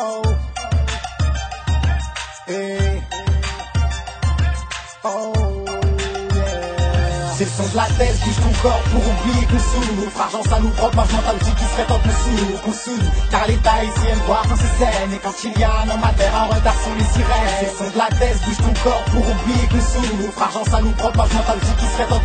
Oh. Hey. Oh. C'est le son de la tête, bouge ton corps pour oublier qu'on souffre. Argent, ça nous propre, marge mentale aussi qui serait temps qu'on soude. Car l'État ici aime voir quand c'est scène. Et quand il y a un homme à terre en retard sont les sirènes. C'est le son de la tête, bouge ton corps pour oublier qu'on souffre. Argent, ça nous propre, marge mentale aussi qui serait temps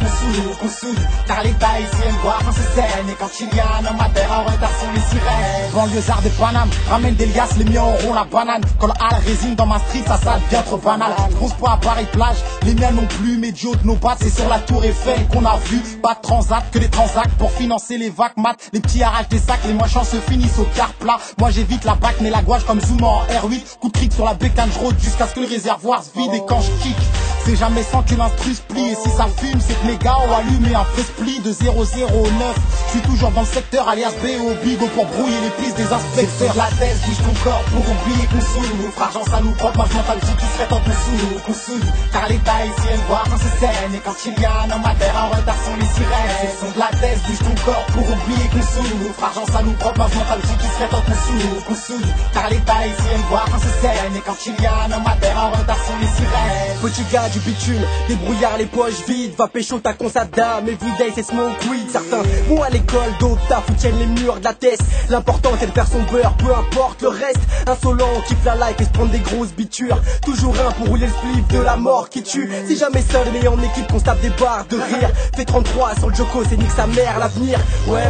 qu'on soude. Car l'État ici aime voir quand c'est scène. Et quand il y a un homme à terre en retard sont les sirènes. Banlieusards des Paname, ramène des liasses, les miens auront la banane. Quand la résine dans ma street, ça devient trop banal. Grosse pas à Paris plage, les miens non plus. Médio de nos pattes, c'est sur la tour Eiffel qu'on a vu, pas de transat, que des transacts pour financer les vagues mat, les petits arrachent des sacs, les moins chanceux finissent au quart plat. Moi j'évite la bac mais la gouache comme zoom en R8, coup de cric sur la bécane, je rôde jusqu'à ce que le réservoir se vide. Et quand je kick, c'est jamais sans que l'instru se plie. Et si ça fume, c'est que les gars ont allumé un feu split de 009. Je suis toujours dans le secteur alias BO Bigo pour brouiller les pistes des inspecteurs. La tête, bouge ton corps pour oublier qu'on souffre. Argent, ça nous propre, marge mentale qui serait temps qu'on soude. Car l'État ici aime voir quand c'est scène. Et quand il y a un homme à terre en retard sont les sirènes. C'est le son de la tête, bouge ton corps pour oublier qu'on souffre. Argent, ça nous propre, marge mentale qui serait temps qu'on soude. Car l'État ici aime voir quand c'est scène. Et quand il y a un homme à terre en retard sont les sirènes. Petit gars du bitume, débrouillard les poches vides, va pécho ta consada, mais everyday c'est smoke weed. Certains vont à l'école, d'autres taf ou tiennent les murs de la tête. L'important c'est de faire son beurre, peu importe le reste. Insolent, on kiffe la life et se prendre des grosses bitures. Toujours un pour rouler le slip de la mort qui tue. Si jamais seul mais en équipe qu'on se tape des barres de rire. Fait 33 sur le Joko, c'est nique sa mère l'avenir. Ouais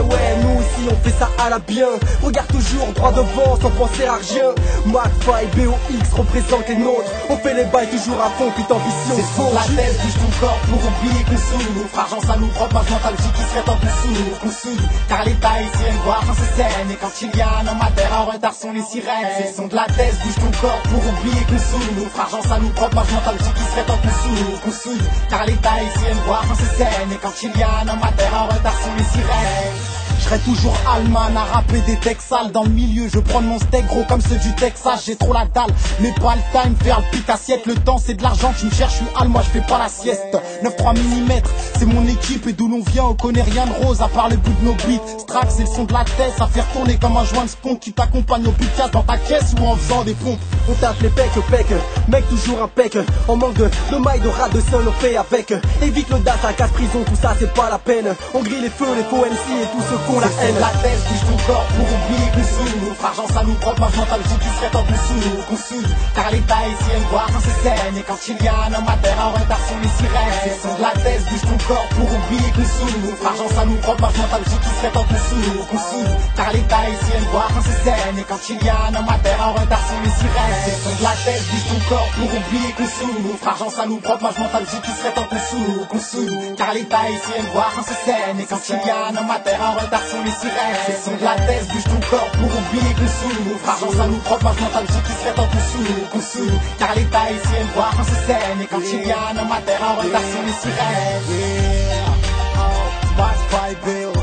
nous aussi on fait ça à la bien. Regarde toujours droit devant sans penser à rien. McFly, BOX représente les nôtres. On fait les bails toujours à fond, putain ambition. C'est sur la tête, bouge ton corps pour oublier qu'on souffre. Argent, ça nous propre, marge mentale qui serait temps qu'on soude. Car l'État ici aime voir quand c'est scène. Et quand il y a un homme à terre en retard sont les sirènes. C'est le son de la tête, bouge ton corps pour oublier qu'on souffre. Argent, ça nous propre, marge mentale qui serait temps qu'on soude. Car l'État ici aime voir quand c'est scène. Et quand il y a un homme à terre en retard sont les sirènes. Je serai toujours Allman à rapper des textes sales. Dans le milieu je prends mon steak gros comme ceux du Texas. J'ai trop la dalle mais pas le time, faire le pic assiette. Le temps c'est de l'argent, tu me cherches, je suis Al, moi je fais pas la sieste. 9-3 mm, c'est mon équipe. Et d'où l'on vient on connaît rien de rose à part le bout de nos beats. Strax c'est le son de la tête, ça fait retourner comme un joint de spunk qui t'accompagne au podcast dans ta caisse ou en faisant des pompes. On tape les pecs, mec toujours un pec. En manque de mailles, de rats, de seul on fait avec. Évite l'audace, à casse prison, tout ça c'est pas la peine. On grille les feux, les faux MC et tous ceux qu'on la haine. La tête, bouge ton corps pour oublier qu'on souffre. Argent, ça nous propre, marge mentale qui serait temps qu'on soude. Car l'État ici aime voir quand c'est scène. Et quand il y a un homme à terre en retard sont les sirènes. C'est le son de la tête, bouge ton corps pour oublier qu'on souffre. Argent, ça nous propre, marge mentale qui serait temps qu'on soude. Car l'État ici aime voir quand c'est scène. Et quand il y a un homme à terre en retard sont les sirènes. C'est le son de la tête, bouge ton corps pour oublier qu'on souffre. Argent, ça nous propre, marge mentale qui serait temps qu'on soude. Car l'État ici aime voir quand c'est scène. Et quand il y a un homme à terre en retard sont les sirènes. C'est le son de la tête, bouge ton corps pour oublier qu'on souffre. Argent, ça nous propre, marge mentale qui serait temps qu'on soude. Car l'État ici aime voir quand c'est scène. Et quand il y a un homme à terre en retard sont les sirènes. Yeah, oh, McFly Bill,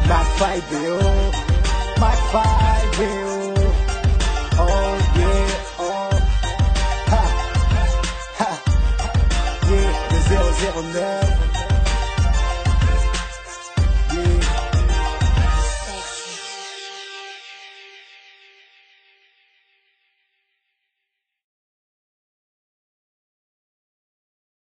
McFly Bill, McFly Bill. Oh yeah, oh, ha, ha, yeah, le 009.